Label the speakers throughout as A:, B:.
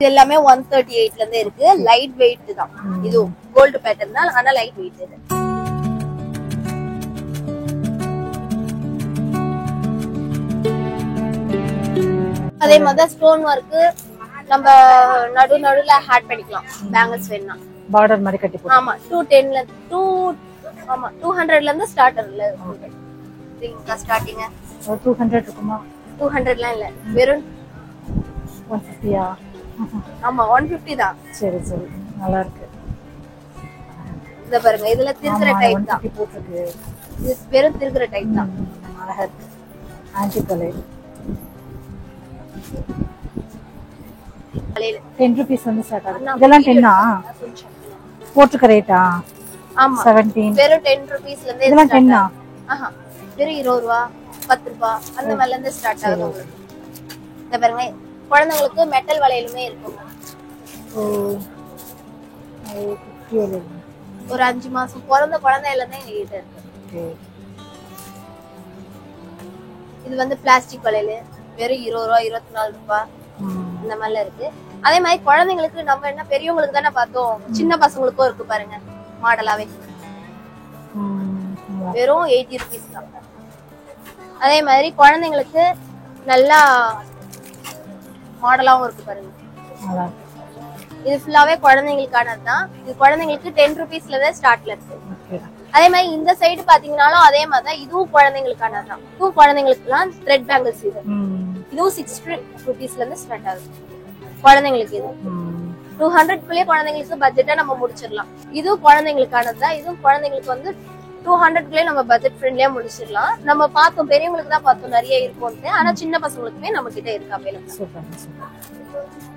A: இது எல்லாமே 138ல இருந்து இருக்கு. லைட் வெயிட் தான். இது கோல்ட் பேட்டர்ன் தான், ஆனா லைட் வெயிட் இது. அதே மாதிரி ஸ்டோன் ஒர்க் நம்ம நடுவுல ஆட் பண்ணிக்கலாம். பேங்கிள்ஸ் வேணும்னா
B: பார்டர் மாதிரி கட்டி போடு.
A: ஆமா 210ல 200ல இருந்து ஸ்டார்டர்ல இருக்கு. இதுங்க ஸ்டார்டிங்
B: 200 இருக்குமா?
A: 200லாம் இல்ல, வெறும்
B: 150யா?
A: ஆமா 150 தான்.
B: சரி சரி, நல்லா இருக்கு.
A: இத பாருங்க, இதுல திருக்குற டைப் தான்
B: போட்டுருக்கு.
A: இது வெறும் திருக்குற டைப் தான்.
B: அழகா இருக்கு. ஆன்டி கலர் 10 rupees வந்து ஸ்டார்ட் ஆகுது. இதெல்லாம் 10ஆ? போட்டுக்க ரேட்டா?
A: ஆமா
B: 17.
A: வெறும் 10 rupeesல இருந்து
B: இதெல்லாம் 10ஆ?
A: ஆஹா, வெறும் 20 ரூபாய் 10 ரூபாய் அந்த மாதிரில இருந்து ஸ்டார்ட் ஆகுது உங்களுக்கு. இத பாருங்க, குழந்தைகளுக்கு மெட்டல் வளையலுமே இருக்கும். ஒரு 5 மாசம் பிறந்த குழந்தையில இருந்து எங்க கிட்ட இருக்கு. இது வந்து பிளாஸ்டிக் வளையல், வெறும் 20 ரூபாய் 24 ரூபாய் இந்த மாதிரில இருக்கு. அதே மாதிரி குழந்தைங்களுக்கு நம்ம என்ன பெரியவங்களுக்கு தானே பார்த்தோம், சின்ன பசங்களுக்கும் இருக்கு பாருங்க மாடலாவே. வெறும் 80 rupees தான். அதே மாதிரி குழந்தைங்களுக்கு நல்லா மாடலாவும் இருக்கு பாருங்க. இது ஃபுல்லாவே குழந்தைங்களுக்கானது தான். இது குழந்தைங்களுக்கு 10 rupeesல தான் ஸ்டார்ட்ல இருக்கு. அதே மாதிரி இந்த சைடு பாத்தீங்கன்னாலும் அதே மாதிரி தான், இதுவும் குழந்தைங்களுக்கானது தான். இதுவும் குழந்தைங்களுக்குலாம் த்ரெட் பேங்கிள்ஸ். இதுவும் 60 rupeesல இருந்து ஸ்டார்ட் ஆகுது குழந்தைங்களுக்கு. இது 200 குள்ளே குழந்தைங்களுக்கு பட்ஜெட்டா நம்ம முடிச்சிடலாம். இதுவும் குழந்தைங்களுக்கானது தான். இதுவும் குழந்தைங்களுக்கு வந்து 200 குள்ளே நம்ம பட்ஜெட் ஃப்ரெண்ட்லியா முடிச்சிடலாம். நம்ம பார்த்தோம், பெரியவங்களுக்கு தான் பார்த்தோம் நிறைய இருக்கும்னு, ஆனா சின்ன பசங்களுக்குமே நம்ம கிட்ட இருக்கு அவைலபிள்.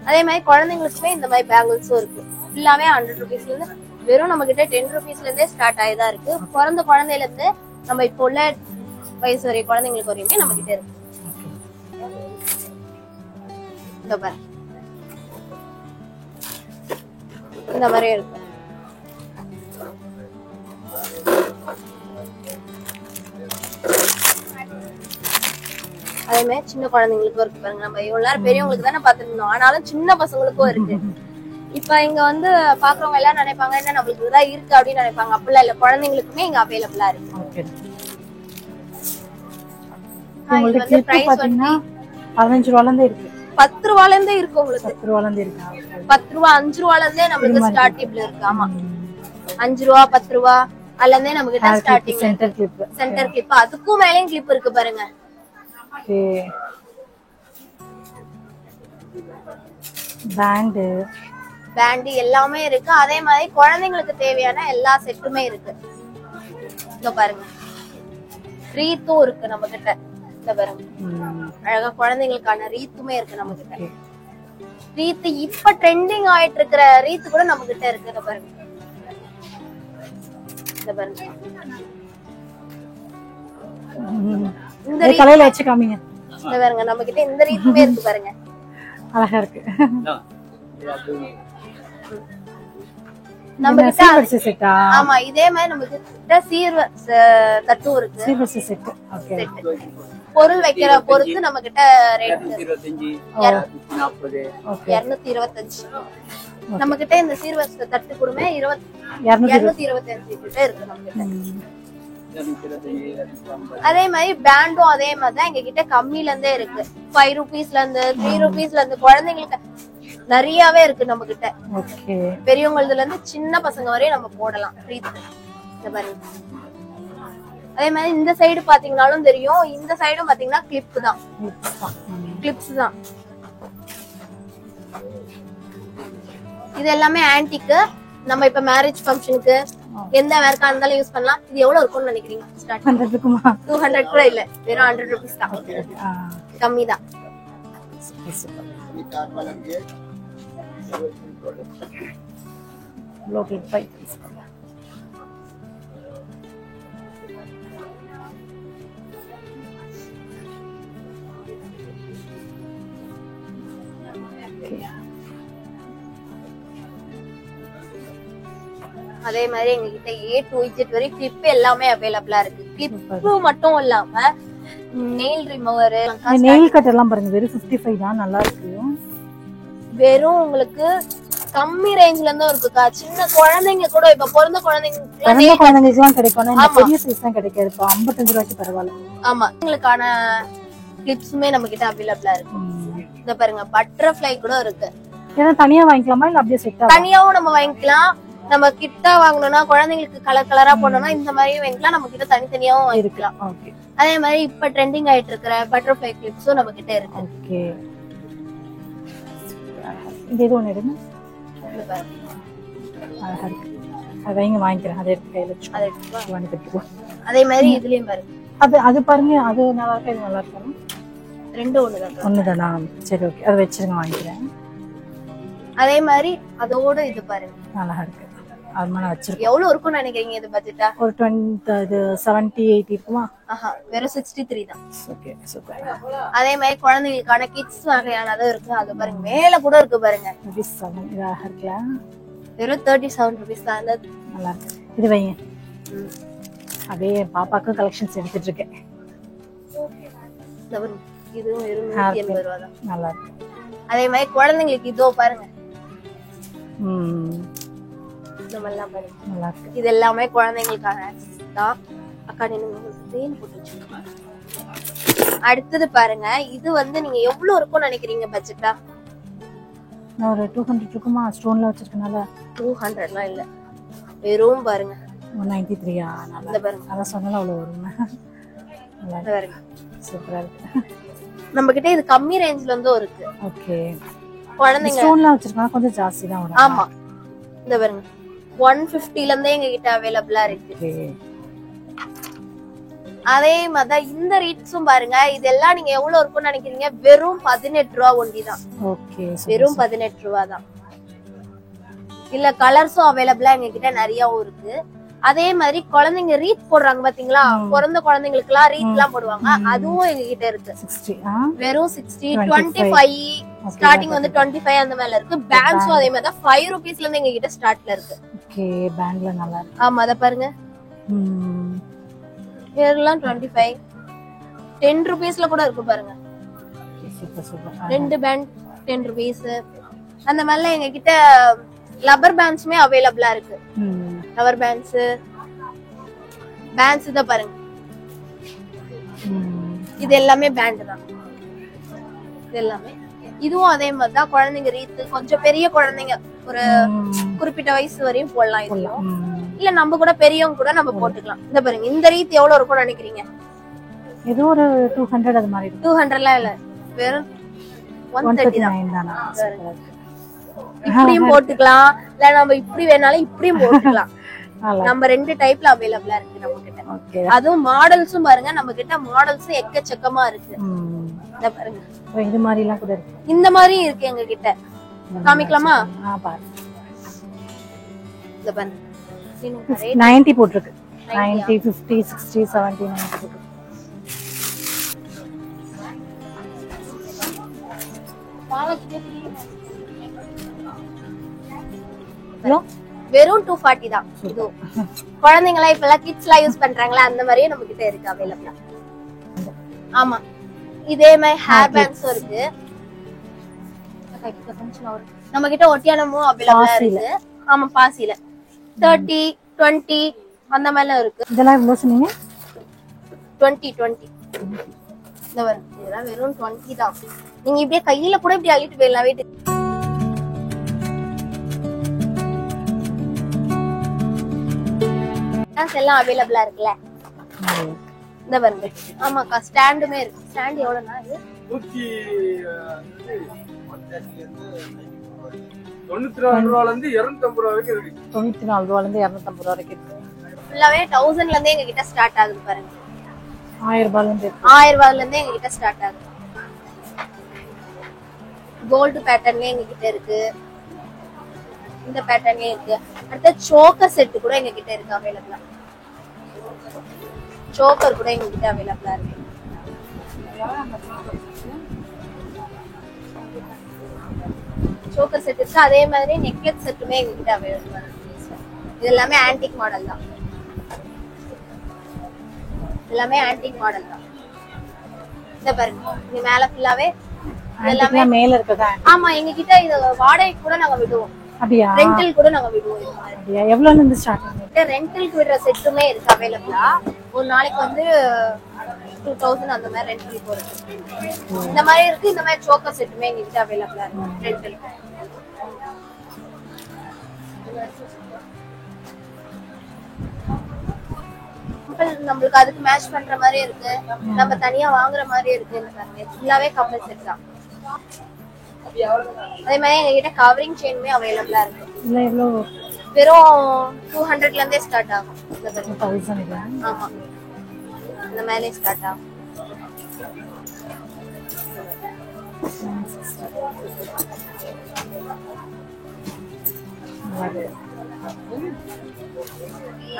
A: அதே மாதிரி குழந்தைங்களுக்குமே இந்த மாதிரி பேங்கிள்ஸும் இருக்கு. ஃபுல்லாவே 100 rupeesல இருந்து வெறும் நம்ம கிட்ட 10 rupeesல இருந்தே ஸ்டார்ட் ஆயிதான் இருக்கு. பிறந்த குழந்தையில இருந்து நம்ம இப்போ உள்ள வயசு வரைய குழந்தைங்களுக்கு வரையுமே நம்ம கிட்ட இருக்கு. இந்த பாரு, இந்த மாதிரி இருக்கு. அதே மாதிரி சின்ன குழந்தைங்களுக்கும் இருக்கு பாருங்க. நம்ம இவ்வளவு நேரம் பெரியவங்களுக்கு தானே பாத்துருந்தோம், ஆனாலும் சின்ன பசங்களுக்கும் இருக்கு. இப்ப இங்க வந்து பாக்குறவங்க எல்லாம் நினைப்பாங்க என்ன நம்மளுக்கு இதா இருக்கு அப்படின்னு நினைப்பாங்க. அப்படிலாம் இல்ல, குழந்தைங்களுக்குமே இங்க அவைலபிளா இருக்கு.
B: உங்களுக்கு வந்து பிரைஸ் பாத்தீங்கன்னா 15 ரூபாயில இருந்து இருக்கு.
A: 10 ரூபாயில இருந்தே இருக்கு உங்களுக்கு.
B: 10 ரூபாயில இருந்து இருக்கு.
A: 10 ரூபாய் 5 ரூபாயில இருந்தே நமக்கு ஸ்டார்டிங்ல இருக்கு. ஆமா 5 ரூபாய் 10 ரூபாய் அதுல இருந்தே நமக்கு கிட்ட ஸ்டார்டிங். சென்டர் கிளிப் அதுக்கும் மேலயும் கிளிப் இருக்கு பாருங்க. பேண்ட் எல்லாமே இருக்கு. அதே மாதிரி குழந்தைங்களுக்கு தேவையான எல்லா செட்டுமே இருக்கு. இங்க பாருங்க, ரீத்தும் இருக்கு நம்ம கிட்ட. இந்த பாருங்க, அழகா குழந்தைங்களுக்கான ரீத்துமே இருக்கு நம்ம கிட்ட. ரீத்து இப்ப ட்ரெண்டிங் ஆயிட்டு இருக்கிற ரீத்து கூட நம்ம கிட்ட இருக்கு. இந்த பாருங்க, இந்த பாருங்க, இந்த
B: தலையில வச்சு காமிங்க.
A: இந்த பாருங்க, நம்ம கிட்ட இந்த ரீத்துமே இருக்கு பாருங்க,
B: அழகா இருக்கு.
A: நம்ம கிட்ட செட்டா? ஆமா, இதே மாதிரி நம்ம கிட்ட சீர்வ தட்டும் இருக்கு.
B: சீர்வரிசை செட். ஓகே,
A: பொருள் வைக்கிற பொறுத்து நம்ம கிட்ட ரேட் 225 நம்ம கிட்ட. இந்த சீர்வரிசை தட்டு கூடமே 225 கிட்ட இருக்கு நம்ம கிட்ட. அதே மாதிரி பேண்டும் அதே மாதிரிதான் எங்க கிட்ட கம்மில இருந்தே இருக்கு. 5 rupeesல இருந்து 3 rupeesல இருந்து குழந்தைங்களுக்கு நிறையவே இருக்கு நம்ம கிட்ட. பெரியவங்கல இருந்து சின்ன பசங்க வரையும் நம்ம போடலாம். அதே மாதிரி இந்த சைடு பாத்தீங்கன்னாலும் தெரியும், இந்த சைடும் பாத்தீங்கன்னா கிளிப் தான். கிளிப்ஸ் தான் இது எல்லாமே ஆன்டிக்கு. நம்ம இப்ப மேரேஜ் ஃபங்க்ஷனுக்கு எந்த வேர்க்கா இருந்தாலும் யூஸ் பண்ணலாம். இது எவ்வளவு இருக்கும்னு நினைக்கிறீங்க? 200 கூட இல்ல, வெறும் 100 rupees தான். கம்மி தான். அதே மாதிரி எங்க கிட்ட A to Z வரை கிளிப் எல்லாமே அவைலபிளா இருக்கு. கிளிப் மட்டும் இல்லாம நெயில் ரிமூவர்,
B: நெயில் கட் எல்லாம் பாருங்க, வெறும் 55 தான். நல்லா இருக்கு.
A: வெறும் உங்களுக்கு கம்மி ரேஞ்ச்ல இருந்தும் இருக்குக்கா. சின்ன குழந்தைங்க கூட இப்ப பிறந்த
B: குழந்தைங்களுக்கு எல்லாம் கிடைக்கும். பெரிய சைஸ் தான் கிடைக்காது. 55 ரூபாய்க்கு பரவாயில்ல.
A: ஆமா, உங்களுக்கான கிளிப்ஸுமே நம்ம கிட்ட அவைலபிளா இருக்கு. இந்த பாருங்க பட்டர்ஃப்ளை கூட இருக்கு.
B: ஏன்னா தனியா வாங்கிக்கலாமா இல்ல அப்படியே செட்டா?
A: தனியாவும் நம்ம வாங்கிக்கலாம். நம்ம கிட்ட வாங்கணும்னா குழந்தைங்களுக்கு கலர் கலரா போடணும்னா இந்த மாதிரியும் வாங்கிக்கலாம். நம்ம கிட்ட தனித்தனியாவும் வாங்கிக்கலாம். அதே மாதிரி இப்ப ட்ரெண்டிங் ஆயிட்டு இருக்கிற பட்டர்ஃப்ளை கிளிப்ஸும் நம்ம கிட்ட இருக்கு.
B: ஓகே, இந்த இது ஒண்ணு எடுங்க. அழகா இருக்கு. அதை இங்க வாங்கிக்கிறேன். அதை எடுத்து கையில வச்சு
A: அதே மாதிரி இதுலயும் பாருங்க.
B: அது பாருங்க, அது நல்லா இருக்கு, இது நல்லா இருக்கும்.
A: ரெண்டும்
B: ஒண்ணுதானா? சரி, ஓகே, அதை வச்சிருங்க, வாங்கிக்கிறேன்.
A: அதே மாதிரி அதோட இது பாருங்க,
B: நல்லா இருக்கு. அது வச்சிருக்கேன்.
A: எவ்வளவு இருக்கும்னு நினைக்கிறீங்க இது பட்ஜெட்டா?
B: ஒரு 70-80 இருக்குமா?
A: வெறும் 63 தான்.
B: Okay, super.
A: அதே மாதிரி குழந்தைகளுக்கான கிட்ஸ் வகையானதும் இருக்கு. அது பாருங்க, மேல கூட இருக்கு பாருங்க. வெறும் 37 ரூபீஸ் தான்.
B: நல்லா இருக்கு. இது வைங்க. அப்படியே பாப்பாக்கு கலெக்ஷன்ஸ் எடுத்துட்டு இருக்கேன்.
A: இதுவும் வெறும் 180 ரூபா தான்.
B: நல்லா இருக்கு.
A: அதே மாதிரி குழந்தைங்களுக்கு இதோ பாருங்க. இது எல்லாமே குழந்தைங்களுக்கான தான். அக்கா நீங்க போட்டு வச்சுக்கோங்க. அடுத்தது பாருங்க, இது வந்து நீங்க எவ்வளவு இருக்கும்னு நினைக்கிறீங்க பட்ஜெட்டா?
B: நான் ஒரு 200 இருக்குமா? ஸ்டோன்ல வச்சிருக்கனால
A: 200லாம் இல்ல, வெறும் பாருங்க
B: 193. நல்லா பாருங்க, அத சொன்னால அவ்வளவு வரும். நல்லா பாருங்க, சூப்பரா இருக்கு.
A: நம்ம கிட்ட இது கம்மி ரேஞ்ச்ல இருந்தும் இருக்கு.
B: ஓகே,
A: குழந்தைங்க
B: ஸ்டோன்ல வச்சிருக்கா கொஞ்சம் ஜாஸ்தி தான் வரும்.
A: ஆமா, இந்த பாருங்க 150ல இருந்தே எங்க கிட்ட அவைலபிளா இருக்கு. அதே மாதிரி இந்த ரீட்ஸும் பாருங்க, இதெல்லாம் நீங்க எவ்வளவு இருக்கும்னு நினைக்கிறீங்க? வெறும் 18 ரூபா ஒண்டி தான்.
B: ஓகே,
A: வெறும் 18 ரூபா தான். இல்ல கலர்ஸும் அவைலபிளா எங்க கிட்ட நிறையவும் இருக்கு. அதே மாதிரி குழந்தைங்க ரீத் போடுறாங்க பாத்தீங்களா? பிறந்த குழந்தைங்களுக்கு எல்லாம் ரீத் எல்லாம் போடுவாங்க. அதுவும் எங்க கிட்ட இருக்கு.
B: 60.
A: வெறும் 60, 25 ஸ்டார்டிங் வந்து 25 அந்த மேல இருக்கு. பேண்ட்ஸும் அதே மாதிரி தான் 5 ரூபீஸ்ல இருந்து எங்க கிட்ட ஸ்டார்ட்ல இருக்கு.
B: ஓகே, பேண்ட்ல நல்லா இருக்கு.
A: ஆமா, அத பாருங்க. இதெல்லாம் 25, 10 ரூபீஸ்ல கூட இருக்கு பாருங்க.
B: Super super.
A: ரெண்டு பேண்ட் 10 ரூபீஸ். அந்த மாதிரி எங்க கிட்ட லப்பர் பேண்ட்ஸ்மே அவைலபிளா இருக்கு. லப்பர் பேண்ட்ஸ் இத பாருங்க. இது எல்லாமே பேண்ட் தான். இது எல்லாமே இதுவும் அதே மாதிரி தான். குழந்தைங்க ரீத்து கொஞ்சம் பெரிய குழந்தைங்க ஒரு குறிப்பிட்ட வயசு வரையும் போடலாம். இதுவும் இல்ல நம்ம கூட பெரியவங்க கூட நம்ம போட்டுக்கலாம். இந்த பாருங்க, இந்த ரீத் எவ்வளவு இருக்கும்னு நினைக்கிறீங்க?
B: இது ஒரு 200 அது மாதிரி.
A: 200லாம் இல்ல, வெறும் 130 தான்.
B: தான்.
A: இப்படியும் போட்டுக்கலாம், இல்ல நம்ம இப்படி வேணாலும் இப்படியும் போட்டுக்கலாம். நம்ம ரெண்டு டைப்ல அவைலபிளா இருக்கு நம்ம கிட்ட. அதுவும் மாடல்ஸும் பாருங்க, நம்ம கிட்ட மாடல்ஸும் எக்கச்சக்கமா இருக்கு. இந்த பாருங்க,
B: இது மாதிரி எல்லாம் கூட இருக்கு.
A: இந்த மாதிரி இருக்கு எங்க கிட்ட. காமிக்கலாமா?
B: பாருங்க,
A: இந்த பாருங்க
B: 90 போட்டுருக்கு. 90, 50, 60, 70, 90 போட்டுருக்கு.
A: வெறும் 240 தான். இது குழந்தைங்களா இப்ப எல்லாம் கிட்ஸ் எல்லாம் யூஸ் பண்றாங்களா, அந்த மாதிரியே நம்ம கிட்ட இருக்கு அவைலபிளா. ஆமா, இதே மாதிரி ஹேர் பேண்ட்ஸும் இருக்கு நம்ம கிட்ட. ஒட்டியானமும் அவைலபிளா இருக்கு. ஆமா, பாசில 30, 20 அந்த மாதிரிலாம் இருக்கு.
B: இதெல்லாம் எவ்வளவு சொன்னீங்க?
A: 20. இதெல்லாம் வெறும் 20 தான். நீங்க இப்படியே கையில கூட இப்படி அள்ளிட்டு போயிடலாம் வீட்டுக்கு. எல்லாம் அவைலபிளா இருக்குல்ல. இந்த பாருங்க. ஆமாக்கா, ஸ்டாண்டுமே இருக்கு. ஸ்டாண்ட் எவ்வளவுனா இது
C: 94 ரூபாயில இருந்து 250 ரூபாய் வரைக்கும் இருக்கு.
B: 94 ரூபாயில இருந்து 250 ரூபாய் வரைக்கும் இருக்கு.
A: ஃபுல்லாவே 1000ல இருந்தே எங்க கிட்ட ஸ்டார்ட் ஆகுது பாருங்க.
B: 1000 ரூபாயில இருந்து
A: 1000 ரூபாயில இருந்தே எங்க கிட்ட ஸ்டார்ட் ஆகுது. கோல்ட் பேட்டர்ன்லயே எங்க கிட்ட இருக்கு. இந்த பேட்டர்ன்லயே இருக்கு. அடுத்து சோக்கர் செட் கூட எங்க கிட்ட இருக்கு அவைலபிளா. சோக்கர் கூட எங்க கிட்ட அவைலபிளா இருக்கு. சோக்கர் செட் இருக்கு. அதே மாதிரி நெக்லஸ் செட்டுமே எங்க கிட்ட அவைலபிளா இருக்கு. இது எல்லாமே ஆன்டிக் மாடல் தான். எல்லாமே ஆன்டிக் மாடல் தான். இந்த பாருங்க, இது மேல ஃபுல்லாவே எல்லாமே
B: மேல இருக்கதா?
A: ஆமா, எங்க கிட்ட இது வாடகைக்கு கூட நாங்க விடுவோம்.
B: அப்படியா?
A: ரெண்டல் கூட நாங்க விடுவோம். இது மாதிரி
B: அப்படியா? எவ்வளவுல இருந்து ஸ்டார்ட் ஆகுது?
A: ரெண்டலுக்கு விடுற செட்டுமே இருக்கு அவைலபிளா. ஒரு நாளைக்கு வந்து 2000 அந்த மாதிரி ரெண்டல் போறது. இந்த மாதிரி இருக்கு. இந்த மாதிரி சோக்கர் செட்டுமே எங்க கிட்ட அவைலபிளா இருக்கு ரெண்டல். நம்மளுக்கு அதுக்கு மேட்ச் பண்ற மாதிரி இருக்கு, நம்ம தனியா வாங்குற மாதிரி இருக்கு. ஃபுல்லாவே கம்பல் செட் தான். அதே மாதிரி எங்ககிட்ட கவரிங் செயினுமே அவைலபிளா இருக்கு.
B: இல்ல எவ்வளவு?
A: வெறும் 200ல இருந்தே ஸ்டார்ட் ஆகும்.
B: 1000.
A: ஆமா, இந்த மேலே ஸ்டார்ட் ஆகும்.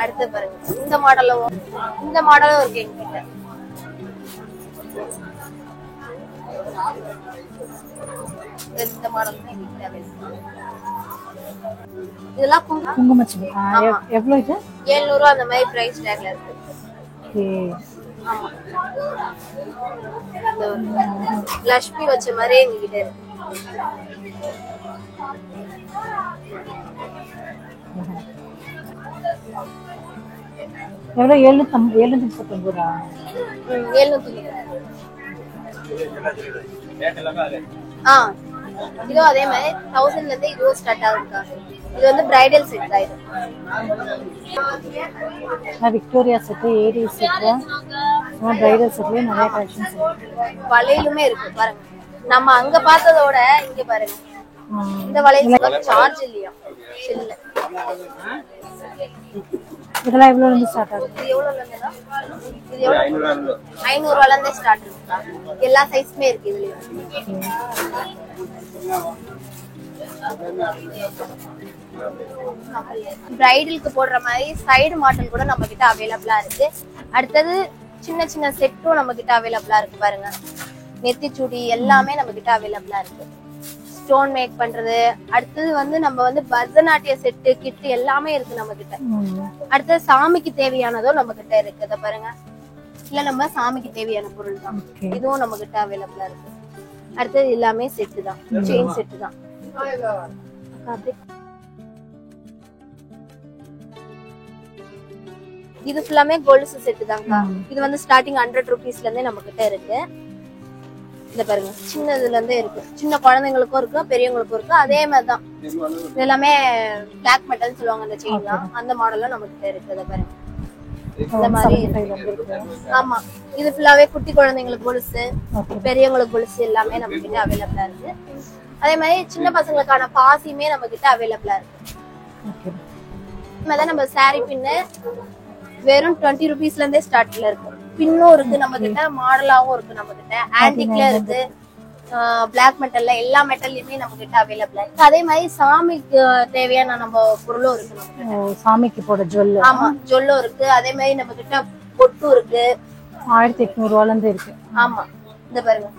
A: அடுத்து பாருங்க, இந்த மாடலும் இருக்கு எங்கிட்ட. இந்த மாடல் இதெல்லாம்
B: குங்குமச்சிமி. எவ்வளவு இது?
A: 700 ரூபாய் அந்த மாதிரி பிரைஸ் டேக்ல இருக்கு. ஆமா, லட்சுமி வச்ச மாதிரி எங்ககிட்ட இருக்கு.
B: எவ்வளவு? 739 ரூபா.
A: 700. இதோ அதே மாதிரி 1000ல இருந்து இதுவும் ஸ்டார்ட் ஆகுதுக்கா. இது வந்து பிரைடல் செட் தான். இது
B: விக்டோரியா செட், ஏரி செட், பிரைடல் செட்லயே நிறைய கலெக்ஷன்ஸ் இருக்கு.
A: வளையலுமே இருக்கு பாருங்க. நம்ம அங்க பார்த்ததோட இங்க பாருங்க, இந்த வளையல் சார்ஜ் இல்லையா? இல்ல.
B: இதெல்லாம் எவ்வளவு இருந்து ஸ்டார்ட் ஆகுது?
A: இது எவ்வளவுல இருந்துனா? இது எவ்வளவு? 500 ரூபாயில இருந்தே ஸ்டார்ட் இருக்குக்கா. எல்லா சைஸ்மே இருக்கு இதுல. பிரைடலுக்கு போடுற மாதிரி சைடு மாடல் கூட நம்ம கிட்ட அவைலபிளா இருக்கு. அடுத்தது சின்ன சின்ன செட்டும் நம்ம கிட்ட அவைலபிளா இருக்கு பாருங்க. நெத்திச்சுடி எல்லாமே நம்ம கிட்ட அவைலபிளா இருக்கு. ஸ்டோன் மேக் பண்றது. அடுத்தது வந்து நம்ம வந்து பரதநாட்டிய செட்டு கிட்டு எல்லாமே இருக்கு நம்ம கிட்ட. அடுத்தது சாமிக்கு தேவையானதும் நம்ம கிட்ட இருக்கு. இத பாருங்க, இல்ல நம்ம சாமிக்கு தேவையான பொருள் தான். இதுவும் நம்ம கிட்ட அவைலபிளா இருக்கு. அடுத்தது எல்லாமே செட்டு தான், செயின் செட்டு தான். இது ஃபுல்லாமே கோல்டு செட்டு தான்க்கா. இது வந்து ஸ்டார்டிங் 100 ரூபீஸ்ல இருந்தே நம்ம கிட்ட இருக்கு. இந்த பாருங்க, சின்னதுல இருந்தே இருக்கு. சின்ன குழந்தைங்களுக்கும் இருக்கு, பெரியவங்களுக்கும் இருக்கு. அதே மாதிரிதான் இது எல்லாமே பிளாக் மெட்டல் சொல்லுவாங்க அந்த செயின்லாம். அந்த மாடலும் நம்ம கிட்ட இருக்கு. இத பாருங்க, இந்த மாதிரி இருக்கு. ஆமா, இது ஃபுல்லாவே குட்டி குழந்தைங்களுக்கு கொலுசு, பெரியவங்களுக்கு கொலுசு எல்லாமே நம்ம கிட்ட அவைலபிளா இருக்கு. அதே மாதிரி சின்ன பசங்களுக்கான பாசியுமே நம்ம கிட்ட அவைலபிளா இருக்கு. நம்ம சாரி பின்னு வெறும் 20 ரூபீஸ்ல இருந்தே ஸ்டார்ட்ல இருக்கு. பின்னும் இருக்கு நம்ம கிட்ட, மாடலாவும் இருக்கு நம்ம கிட்ட, ஆன்டிக்ல இருக்கு, பிளாக் மெட்டல்ல எல்லா மெட்டல்லையுமே நம்ம கிட்ட அவைலபிளா இருக்கு. அதே மாதிரி சாமிக்கு தேவையான நம்ம பொருளும் இருக்கு நம்ம கிட்ட.
B: சாமிக்கு போட ஜுவல்.
A: ஆமா, ஜுவல்லும் இருக்கு. அதே மாதிரி நம்ம கிட்ட பொட்டும் இருக்கு.
B: 1800 ரூபாயில இருந்து இருக்கு.
A: ஆமா, இந்த பாருங்க,